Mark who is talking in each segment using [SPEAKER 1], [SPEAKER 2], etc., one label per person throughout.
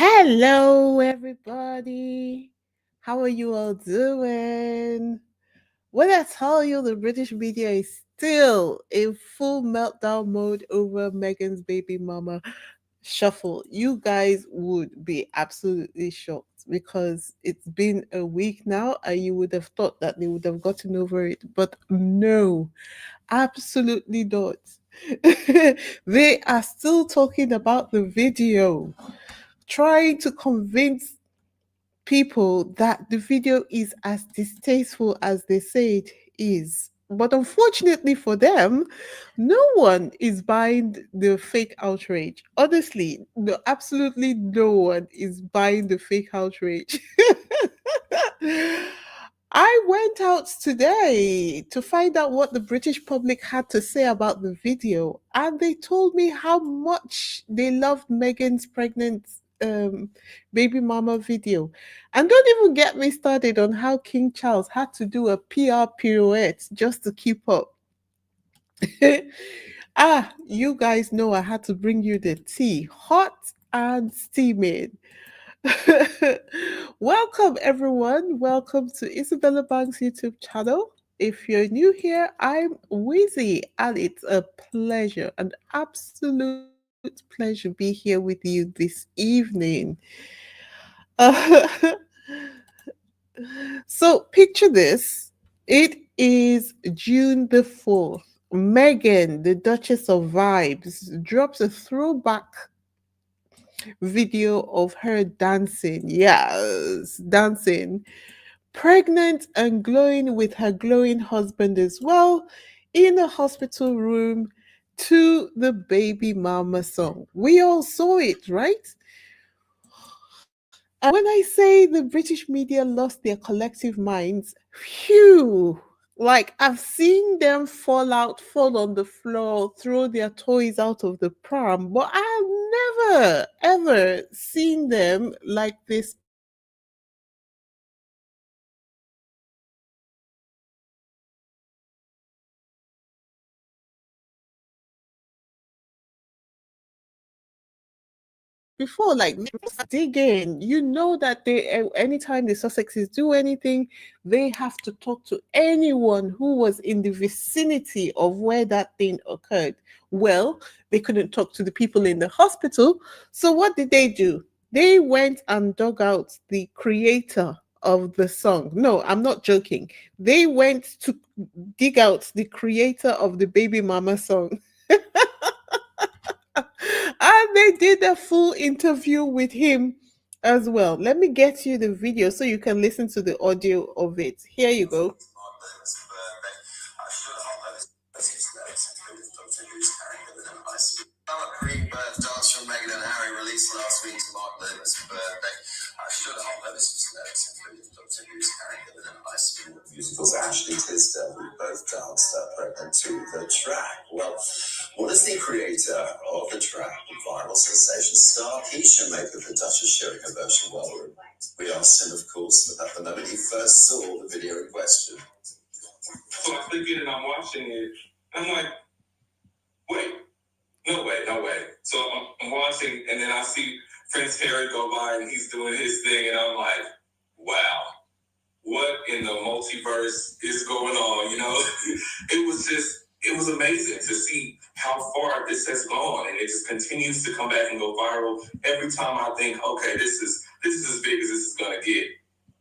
[SPEAKER 1] Hello, everybody. How are you all doing? When I tell you the British media is still in full meltdown mode over Meghan's baby mama shuffle, you guys would be absolutely shocked because it's been a week now and you would have thought that they would have gotten over it. But no, absolutely not. They are still talking about the video, trying to convince people that the video is as distasteful as they say it is. But unfortunately for them, no one is buying the fake outrage. Honestly, no, absolutely no one is buying the fake outrage. I went out today to find out what the British public had to say about the video, and they told me how much they loved Meghan's pregnant baby mama video. And don't even get me started on how King Charles had to do a PR pirouette just to keep up. You guys know I had to bring you the tea, hot and steaming. Welcome, everyone. Welcome to Isabella Bank's YouTube channel. If you're new here, I'm Wizzy, and it's a pleasure, an absolute pleasure, be here with you this evening. Uh, so, picture this: it is June the 4th. Meghan, the Duchess of Vibes, drops a throwback video of her dancing. Yes, dancing. Pregnant and glowing with her glowing husband as well in a hospital room to the baby mama song. We all saw it, right? And when I say the British media lost their collective minds, phew, like I've seen them fall on the floor, throw their toys out of the pram, but I've never, ever seen them like this before. Like dig in, you know that anytime the Sussexes do anything, they have to talk to anyone who was in the vicinity of where that thing occurred. Well, they couldn't talk to the people in the hospital, so what did they do? They went and dug out the creator of the song. No, I'm not joking. They went to dig out the creator of the baby mama song. And they did a full interview with him as well. Let me get you the video so you can listen to the audio of it. Here you go. Green birth dance from Meghan and Harry released last week to mark Lewis' birthday. I should hope that this was including Dr. Who's Harry Gill and High School musicals. Ashley Tisdale, who both danced pregnant to the track. Well, what does the creator of the track, viral sensation star Keisha, make of the Duchess sharing her version? Well, we asked him, of course, at the moment he first saw the video in question. So I'm thinking and I'm watching it. I'm like, wait. No way, no way. So I'm watching, and then I see Prince Harry go by, and he's doing his thing, and I'm like, wow, what in the multiverse is going on? It was amazing to see how far this has gone, and it just continues to come back and go viral every time I think, okay, this is as big as this is gonna get.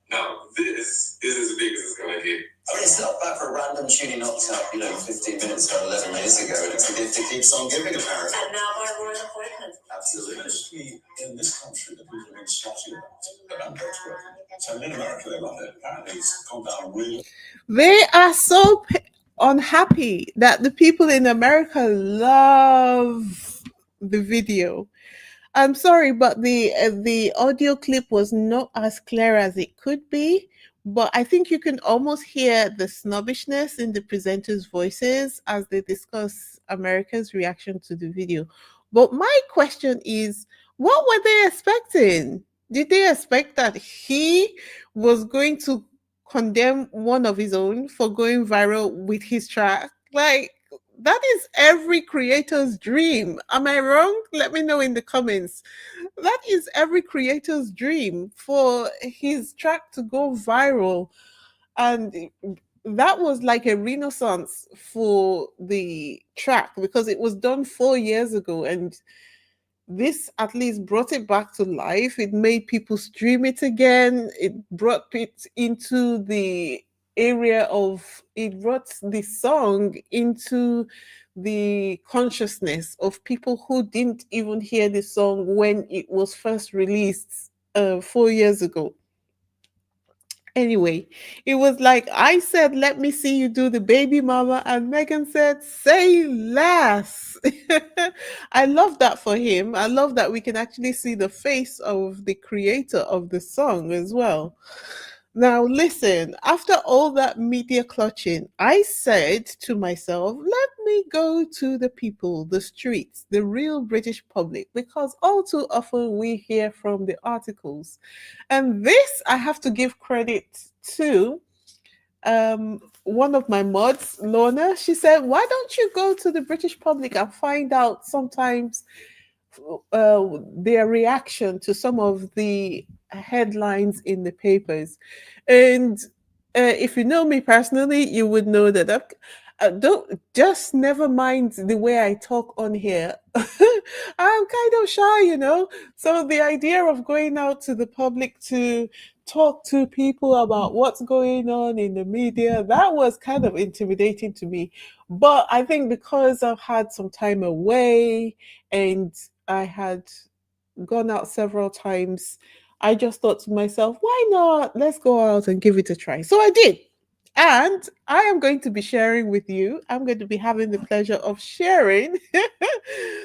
[SPEAKER 1] No, this is as big as it's gonna get. I mean, it's not bad for a random tune he knocked out, 15 minutes or 11 years ago, and it's a gift that keeps on giving, apparently. And now by royal appointment. Absolutely. Especially in this country that people have been shouting about Brits working. So in America, they love it. Apparently, it's gone down really. They are so unhappy that the people in America love the video. I'm sorry, but the audio clip was not as clear as it could be. But I think you can almost hear the snobbishness in the presenters' voices as they discuss America's reaction to the video. But my question is, what were they expecting? Did they expect that he was going to condemn one of his own for going viral with his track? Like, that is every creator's dream. Am I wrong? Let me know in the comments.
[SPEAKER 2] That is every creator's dream for his track to go viral. And that was like a renaissance for the track because it was done 4 years ago. And this at least brought it back to life. It made people stream it again. It brought it into the area of, it brought the song into the consciousness of people who didn't even hear the song when it was first released 4 years ago. Anyway, it was like I said, let me see you do the baby mama, and Megan said, say less. I love that for him. I love that we can actually see the face of the creator of the song as well. Now, listen, after all that media clutching, I said to myself, let me go to the people, the streets, the real British public, because all too often we hear from the articles. And this, I have to give credit to one of my mods, Lorna. She said, why don't you go to the British public and find out sometimes their reaction to some of the headlines in the papers. And if you know me personally, you would know that don't just never mind the way I talk on here. I'm kind of shy, you know. So the idea of going out to the public to talk to people about what's going on in the media, that was kind of intimidating to me. But I think because I've had some time away and I had gone out several times, I just thought to myself, why not? Let's go out and give it a try. So I did. And I am going to be sharing with you, I'm going to be having the pleasure of sharing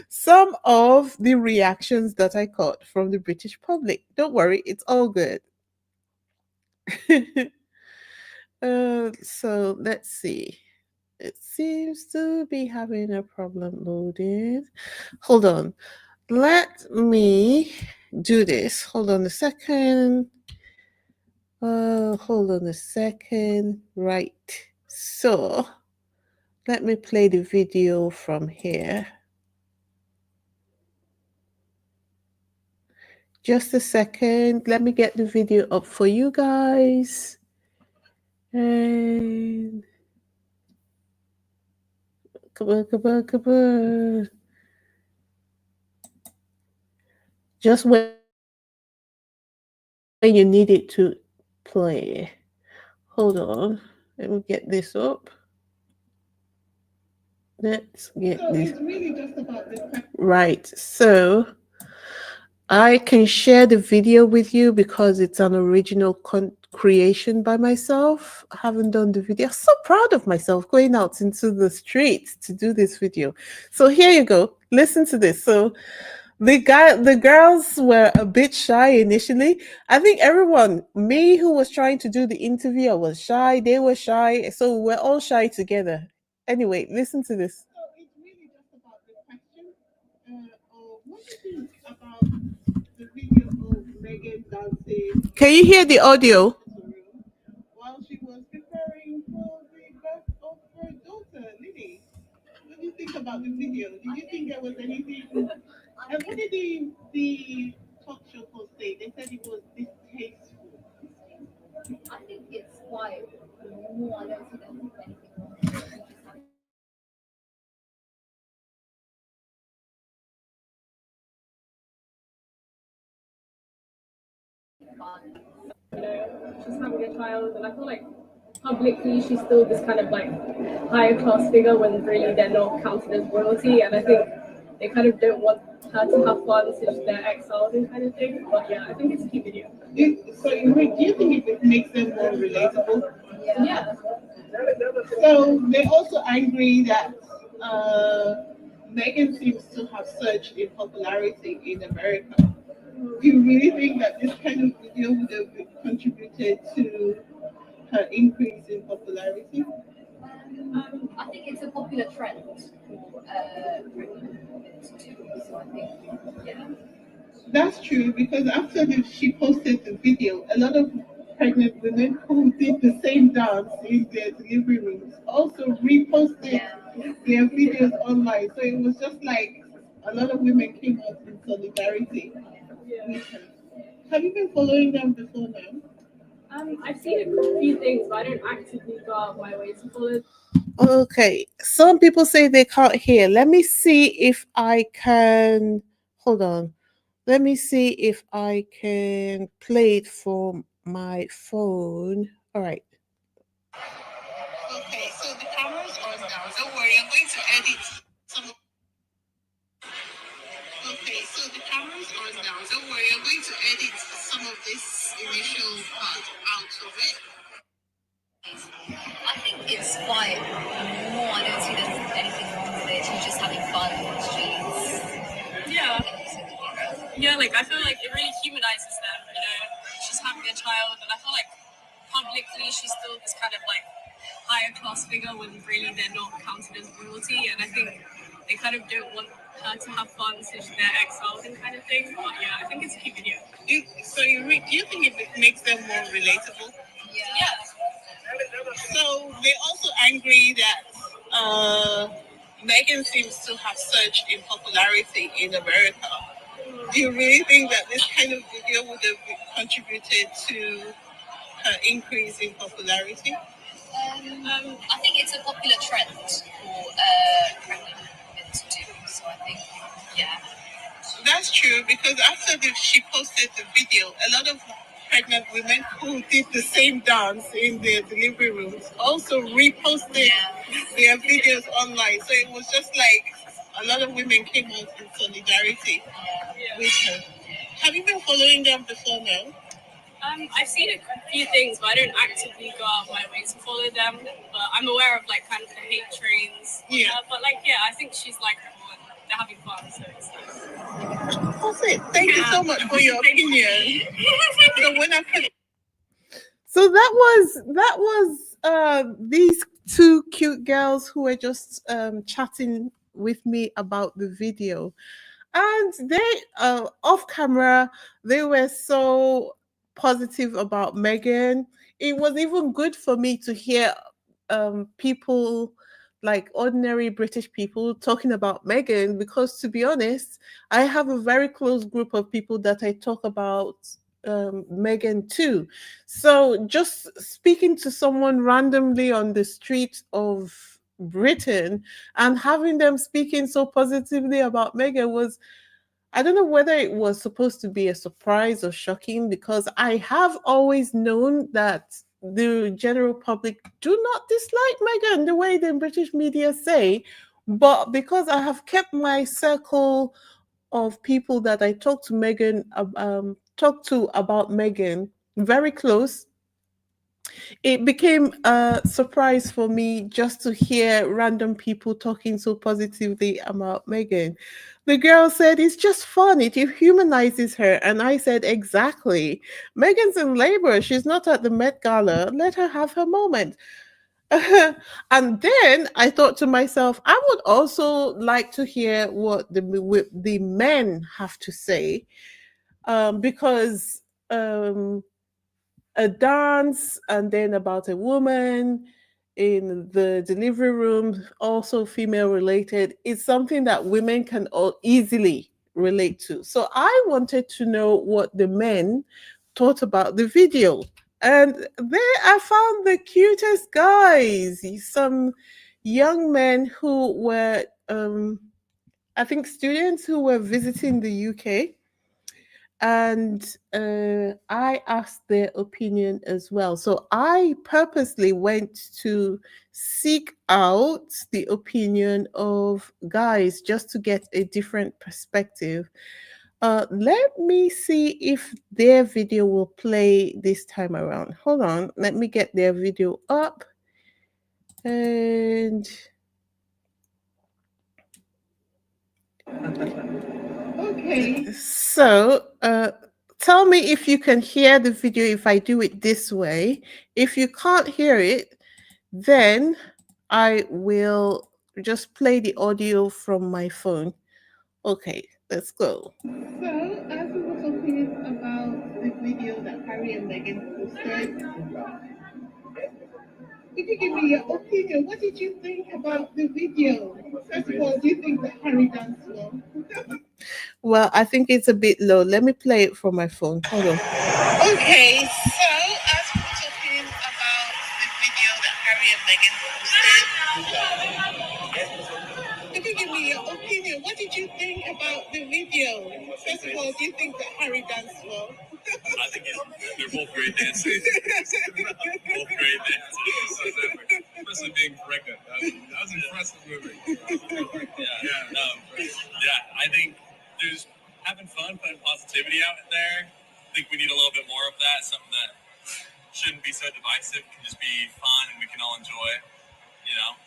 [SPEAKER 2] some of the reactions that I caught from the British public. Don't worry, it's all good. So let's see. It seems to be having a problem loading. Hold on. Let me do this. Hold on a second. Hold on a second. Right. So let me play the video from here. Just a second. Let me get the video up for you guys. And come on, come on, come on. Just when you need it to play. Hold on. Let me get this up. Let's get this. So it's really just about the right. So I can share the video with you because it's an original creation by myself. I haven't done the video. I'm so proud of myself going out into the streets to do this video. So here you go. Listen to this. So the girls were a bit shy initially. I think everyone, me who was trying to do the interview, I was shy. They were shy. So we're all shy together. Anyway, listen to this. So it's really just about the question of what do you think about the video of Megan dancing? Can you hear the audio? While she was preparing for the birth of her daughter, Lily. What do you think about the video? Did you think there was anything? And what did the talk show host say? They said it was distasteful. I think it's quite normal. I don't see that anything wrong. Just having
[SPEAKER 3] she's having a child, and I feel like publicly she's still this kind of like higher class figure when really they're not counted as royalty, and I think they kind of don't want her to have fun since they're exiled and kind of thing. But yeah, I think it's a key video.
[SPEAKER 2] So, do you think it makes them more relatable?
[SPEAKER 3] Yeah.
[SPEAKER 2] So they're also angry that Megan seems to have surged in popularity in America. Do you really think that this kind of video would have contributed to her increase in popularity?
[SPEAKER 3] I think it's a popular trend for pregnant women to do. So I think, yeah.
[SPEAKER 2] That's true because after she posted the video, a lot of pregnant women who did the same dance in their delivery rooms also reposted their videos online. So it was just like a lot of women came out in solidarity.
[SPEAKER 3] Yeah.
[SPEAKER 2] Have you been following them before now?
[SPEAKER 3] I've seen a few things, but I don't actively go out of my way to follow.
[SPEAKER 2] Okay, some people say they can't hear. Let me see if I can. Hold on. Let me see if I can play it from my phone. All right. Okay, so the camera's on now. Don't worry, I'm going to edit some. Okay, so the camera's on now. Don't worry, I'm going to edit some of this initial part out of it.
[SPEAKER 1] I think it's quite more. I don't see there's anything wrong with it. She's just having fun on the streets.
[SPEAKER 3] Yeah. Yeah, like I feel like it really humanizes them, you know. She's having a child, and I feel like publicly she's still this kind of like higher class figure when really they're not counted as royalty, and I think they kind of don't want her to have fun since they're exiled and kind of thing. But yeah, I think it's a cute video.
[SPEAKER 2] Do you think it makes them more relatable?
[SPEAKER 3] Yeah.
[SPEAKER 2] So they're also angry that Meghan seems to have surged in popularity in America. Do you really think that this kind of video would have contributed to her increase in popularity?
[SPEAKER 1] I think it's a popular trend for pregnant women to do. So I think, yeah.
[SPEAKER 2] That's true because after she posted the video, a lot of pregnant women who did the same dance in their delivery rooms also reposted their videos online. So it was just like a lot of women came out in solidarity with her. Have you been following them before now?
[SPEAKER 3] I've seen a few things, but I don't actively go out of my way to follow them. But I'm aware of like kind of the hate trains.
[SPEAKER 2] Yeah.
[SPEAKER 3] But like, yeah, I think she's likable and they're having fun, so it's nice.
[SPEAKER 2] That's it. Thank you so much for your opinion. So when I put So that was these two cute girls who were just chatting with me about the video. And they off camera, they were so positive about Meghan. It was even good for me to hear people like ordinary British people talking about Meghan because to be honest, I have a very close group of people that I talk about Meghan too. So just speaking to someone randomly on the street of Britain and having them speaking so positively about Meghan was, I don't know whether it was supposed to be a surprise or shocking because I have always known that the general public do not dislike Meghan the way the British media say. But because I have kept my circle of people that I talk to about Meghan very close, it became a surprise for me just to hear random people talking so positively about Meghan. The girl said it's just fun, it humanizes her. And I said, exactly. Meghan's in labor. She's not at the Met Gala. Let her have her moment. And then I thought to myself, I would also like to hear what the men have to say because a dance and then about a woman in the delivery room, also female related, is something that women can all easily relate to. So I wanted to know what the men thought about the video. And there I found the cutest guys, some young men who were, I think, students who were visiting the UK and I asked their opinion as well. So I purposely went to seek out the opinion of guys just to get a different perspective. Let me see if their video will play this time around. Hold on, let me get their video up. And okay. So, tell me if you can hear the video if I do it this way. If you can't hear it, then I will just play the audio from my phone. Okay, let's go. So, as we were talking about the video that Harry and Meghan posted, could you give me your opinion? What did you think about the video? First of all, do you think that Harry danced well? Well, I think it's a bit low. Let me play it from my phone. Hold on. Okay, so as we're talking about the video that Harry and Meghan posted, can you give me your opinion? What did you think about the video? First of all, do you think that Harry danced well? I think they're both great dancers. Both great dancers. Especially being pregnant. That was impressive movie. I think there's having fun, putting positivity out there. I think we need a little bit more of that. Something that shouldn't be so divisive, can just be fun and we can all enjoy.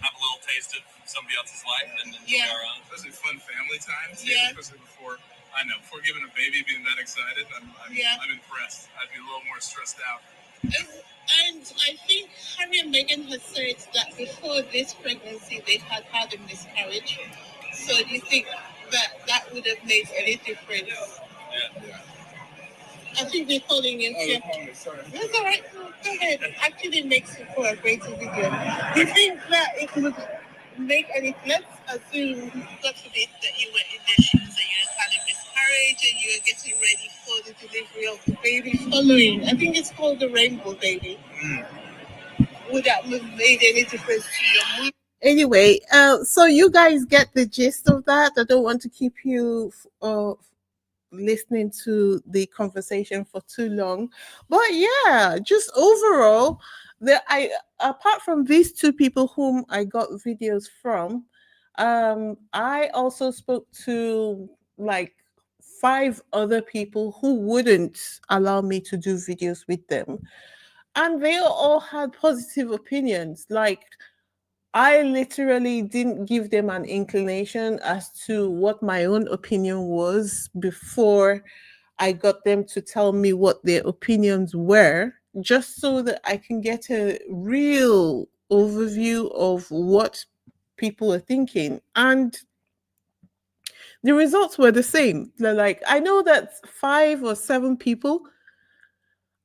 [SPEAKER 2] Have a little taste of somebody else's life and enjoy our own. Especially fun family time. Especially before giving a baby, being that excited. I'm impressed. I'd be a little more stressed out. And I think Harry and Meghan has said that before this pregnancy, they had had a miscarriage. So do you think that would have made any difference? Yeah. I think they're calling you. Sorry. That's all right. Go ahead. Actually, makes it for a greater video. Do you think that it would make any? Let's assume, God forbid, that you were in the shoes and you had a miscarriage and you were getting ready for the delivery of the baby following. I think it's called the rainbow baby. Would that have made any difference to your mood? Anyway, so you guys get the gist of that. I don't want to keep you listening to the conversation for too long, but yeah, just overall, I apart from these two people whom I got videos from, I also spoke to like 5 other people who wouldn't allow me to do videos with them, and they all had positive opinions. Like, I literally didn't give them an inclination as to what my own opinion was before I got them to tell me what their opinions were, just so that I can get a real overview of what people are thinking. And the results were the same. They're like, I know that 5 or 7 people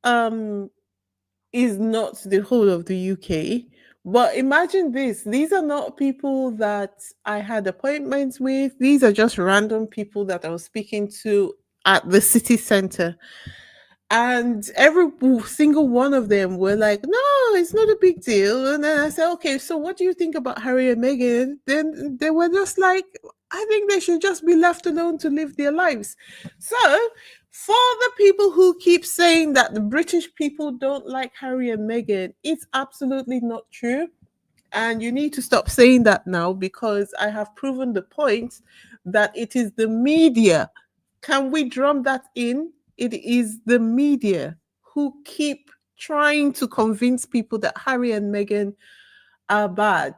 [SPEAKER 2] um is not the whole of the UK. But imagine this, these are not people that I had appointments with. These are just random people that I was speaking to at the city center. And every single one of them were like, no, it's not a big deal. And then I said, okay, so what do you think about Harry and Meghan? Then they were just like, I think they should just be left alone to live their lives. So, for the people who keep saying that the British people don't like Harry and Meghan, it's absolutely not true. And you need to stop saying that now, because I have proven the point that it is the media. Can we drum that in? It is the media who keep trying to convince people that Harry and Meghan are bad.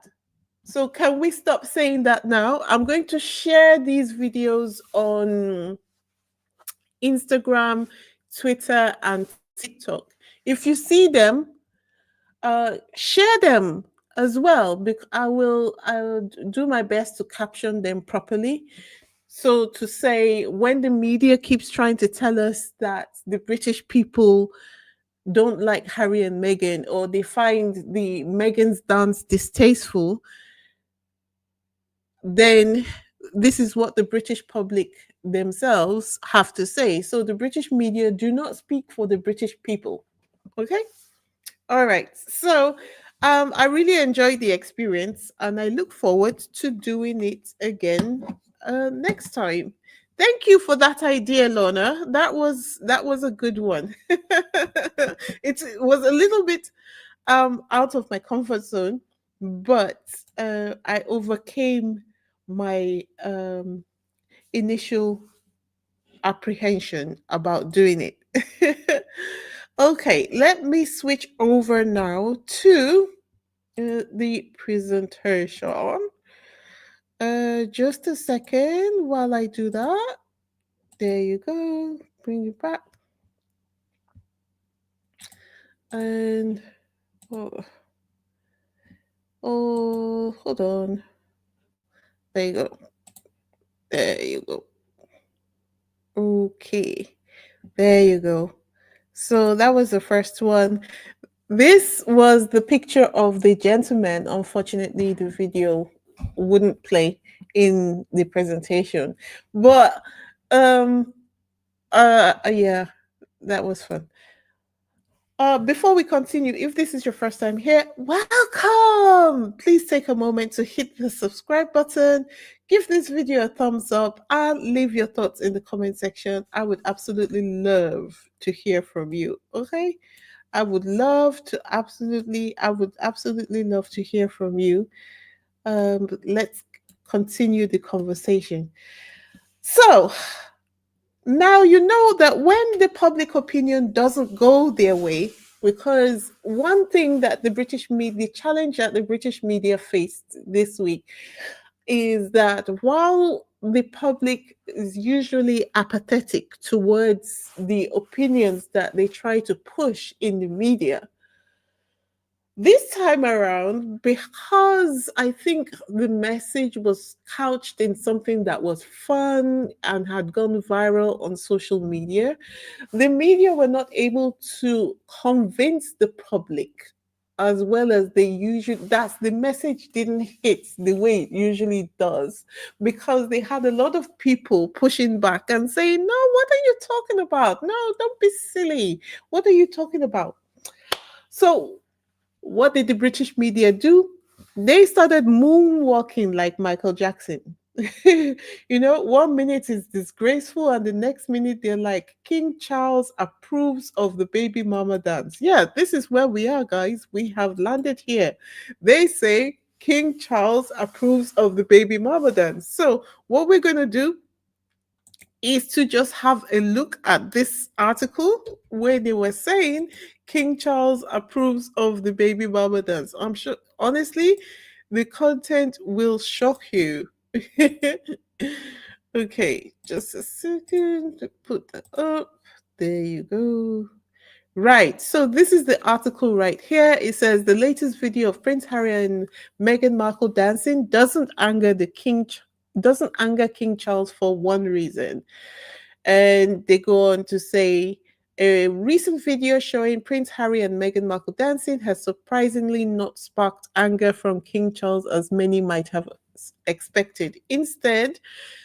[SPEAKER 2] So can we stop saying that now? I'm going to share these videos on Instagram, Twitter, and TikTok. If you see them, share them as well, because I'll do my best to caption them properly. So to say, when the media keeps trying to tell us that the British people don't like Harry and Meghan, or they find the Meghan's dance distasteful, then this is what the British public themselves have to say. So the British media do not speak for the British people. Okay? All right. So I really enjoyed the experience and I look forward to doing it again next time. Thank you for that idea, Lorna. That was a good one. It was a little bit out of my comfort zone, but I overcame my initial apprehension about doing it. Okay, let me switch over now to the presentation. Just a second while I do that. There you go. Bring it back. And hold on. There you go. There you go. Okay. There you go. So that was the first one. This was the picture of the gentleman. Unfortunately, the video wouldn't play. in the presentation. But yeah, that was fun. Before we continue, if this is your first time here, welcome! Please take a moment to hit the subscribe button, give this video a thumbs up, and leave your thoughts in the comment section. I would absolutely love to hear from you. Okay? I would absolutely love to hear from you. Let's continue the conversation. So, now you know that when the public opinion doesn't go their way, because one thing that the British media, the challenge that the British media faced this week is that while the public is usually apathetic towards the opinions that they try to push in the media, this time around, because I think the message was couched in something that was fun and had gone viral on social media, the media were not able to convince the public as well as they usually, that's the message didn't hit the way it usually does, because they had a lot of people pushing back and saying, no, what are you talking about? No, don't be silly. What are you talking about? So what did the British media do? They started moonwalking like Michael Jackson. You know, one minute is disgraceful, and the next minute they're like, King Charles approves of the baby mama dance. Yeah, this is where we are, guys. We have landed here. They say King Charles approves of the baby mama dance. So, what we're going to do is to just have a look at this article where they were saying King Charles approves of the baby mama dance. I'm sure, honestly, the content will shock you. Okay, just a second to put that up. There you go. Right. So this is the article right here. It says the latest video of Prince Harry and Meghan Markle dancing doesn't anger King Charles for one reason. And they go on to say a recent video showing Prince Harry and Meghan Markle dancing has surprisingly not sparked anger from King Charles as many might have expected. Instead,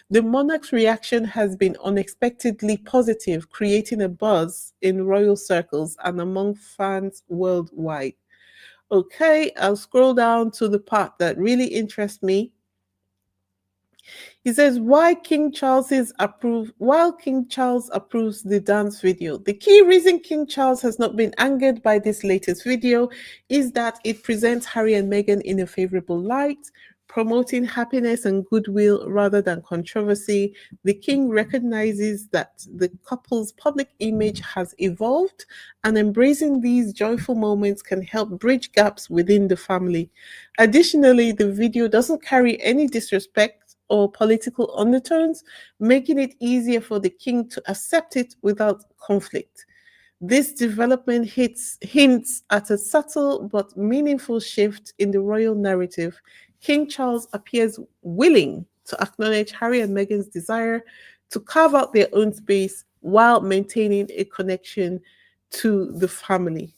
[SPEAKER 2] the monarch's reaction has been unexpectedly positive, creating a buzz in royal circles and among fans worldwide. Okay, I'll scroll down to the part that really interests me. He says, while King Charles approves the dance video, the key reason King Charles has not been angered by this latest video is that it presents Harry and Meghan in a favorable light, promoting happiness and goodwill rather than controversy. The king recognizes that the couple's public image has evolved, and embracing these joyful moments can help bridge gaps within the family. Additionally, the video doesn't carry any disrespect or political undertones, making it easier for the king to accept it without conflict. This development hints at a subtle but meaningful shift in the royal narrative. King Charles appears willing to acknowledge Harry and Meghan's desire to carve out their own space while maintaining a connection to the family.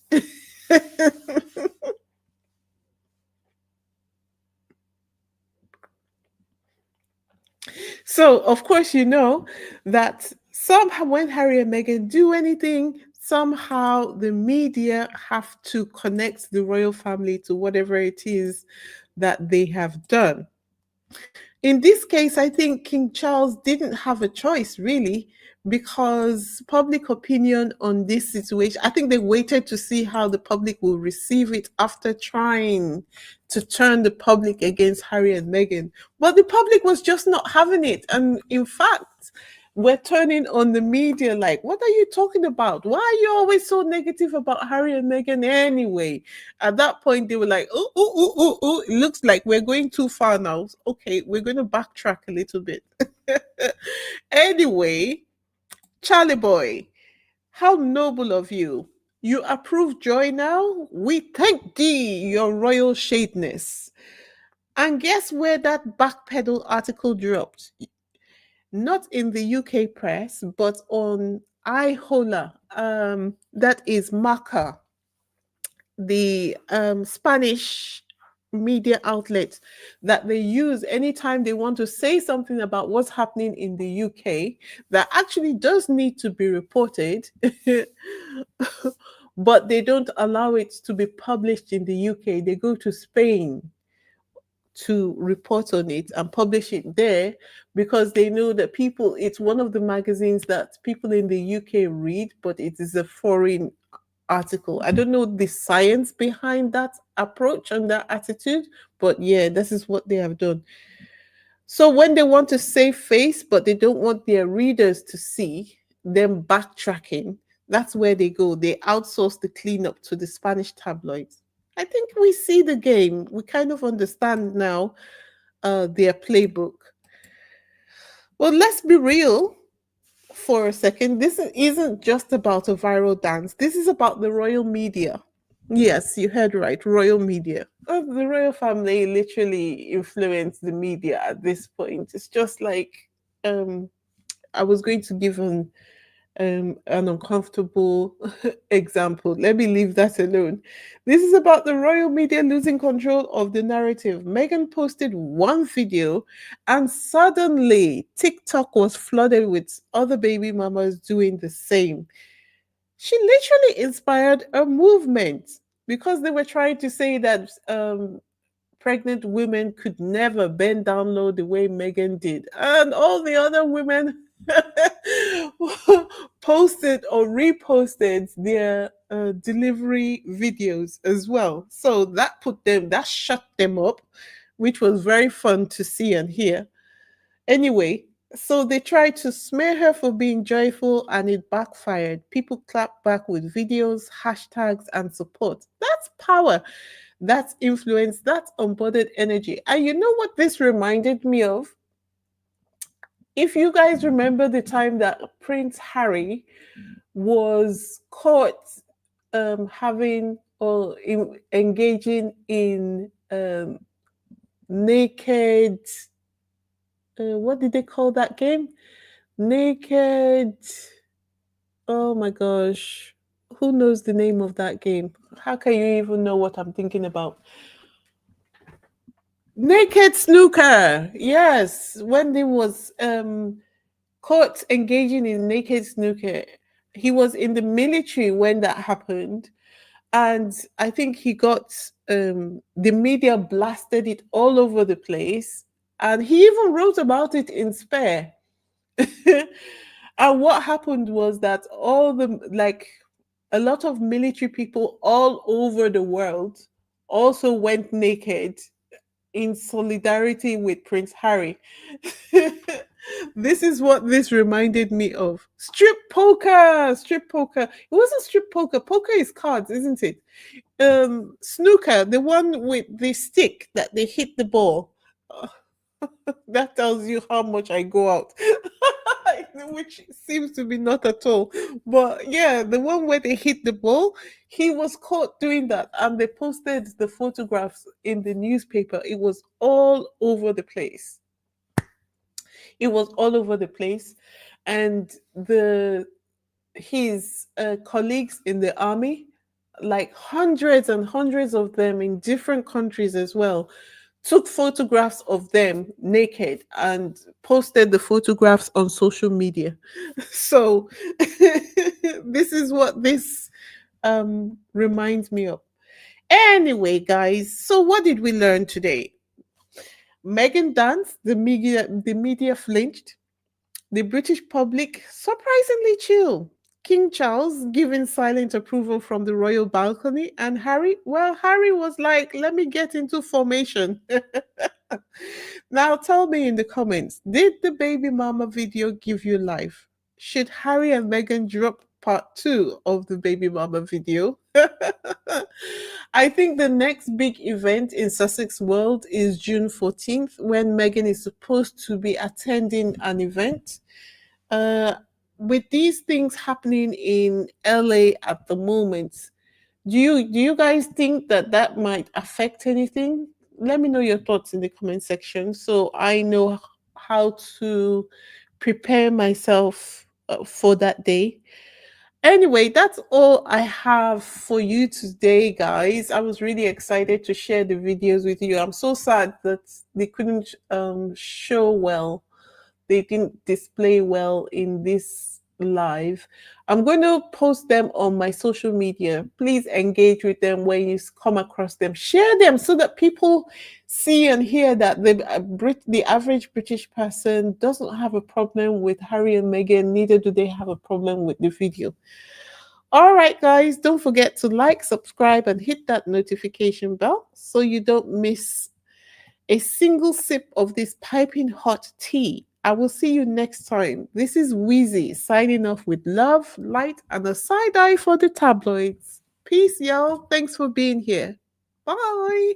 [SPEAKER 2] So, of course, you know that somehow when Harry and Meghan do anything, somehow the media have to connect the royal family to whatever it is that they have done. In this case, I think King Charles didn't have a choice really, because public opinion on this situation, I think they waited to see how the public will receive it after trying to turn the public against Harry and Meghan. But the public was just not having it. And in fact, we're turning on the media like, what are you talking about? Why are you always so negative about Harry and Meghan anyway? At that point, they were like, oh, oh, oh, oh, oh, it looks like we're going too far now. Okay, we're going to backtrack a little bit. Anyway, Charlie boy, how noble of you. You approve joy now? We thank thee, your royal shadeness. And guess where that backpedal article dropped? Not in the UK press, but on iHola, that is Markle, the Spanish media outlets that they use anytime they want to say something about what's happening in the UK that actually does need to be reported, but they don't allow it to be published in the UK. They go to Spain to report on it and publish it there because they know that people, it's one of the magazines that people in the UK read, but it is a foreign article. I don't know the science behind that approach and that attitude, but yeah, this is what they have done. So when they want to save face, but they don't want their readers to see them backtracking, that's where they go. They outsource the cleanup to the Spanish tabloids. I think we see the game. We kind of understand now their playbook. Well, let's be real for a second. This isn't just about a viral dance. This is about the royal media. Yes, you heard right, royal media. The royal family literally influenced the media at this point. It's just like um, I was going to give an uncomfortable example. Let me leave that alone. This is about the royal media losing control of the narrative. Meghan posted one video, and suddenly TikTok was flooded with other baby mamas doing the same. She literally inspired a movement because they were trying to say that pregnant women could never bend down low the way Meghan did. And all the other women posted or reposted their delivery videos as well. So that shut them up, which was very fun to see and hear. Anyway, so they tried to smear her for being joyful and it backfired. People clapped back with videos, hashtags, and support. That's power. That's influence. That's embodied energy. And you know what this reminded me of? If you guys remember the time that Prince Harry was caught having or engaging in naked, what did they call that game? Naked. Oh my gosh. Who knows the name of that game? How can you even know what I'm thinking about? Naked snooker. Yes, when he was caught engaging in naked snooker. He was in the military when that happened, and I think he got the media blasted it all over the place, and he even wrote about it in Spare. And what happened was that all the like a lot of military people all over the world also went naked in solidarity with Prince Harry. This is what this reminded me of. Strip poker, strip poker. It wasn't strip poker. Poker is cards, isn't it? Snooker, the one with the stick that they hit the ball. That tells you how much I go out. Which seems to be not at all. But yeah, the one where they hit the ball, he was caught doing that and they posted the photographs in the newspaper. It was all over the place. It was all over the place. And the his colleagues in the army, like hundreds and hundreds of them in different countries as well, took photographs of them naked and posted the photographs on social media. So this is what this reminds me of. Anyway, guys, so what did we learn today? Meghan danced, the media flinched, the British public surprisingly chill. King Charles giving silent approval from the royal balcony, and Harry, well, Harry was like, let me get into formation. Now tell me in the comments, did the baby mama video give you life? Should Harry and Meghan drop part two of the baby mama video? I think the next big event in Sussex world is June 14th when Meghan is supposed to be attending an event. Uh, with these things happening in LA at the moment, do you guys think that that might affect anything? Let me know your thoughts in the comment section so I know how to prepare myself for that day. Anyway, that's all I have for you today, guys. I was really excited to share the videos with you. I'm so sad that they couldn't show well. They didn't display well in this live. I'm going to post them on my social media. Please engage with them when you come across them. Share them so that people see and hear that the average British person doesn't have a problem with Harry and Meghan, neither do they have a problem with the video. All right, guys, don't forget to like, subscribe, and hit that notification bell so you don't miss a single sip of this piping hot tea. I will see you next time. This is Wheezy signing off with love, light, and a side eye for the tabloids. Peace, y'all. Thanks for being here. Bye.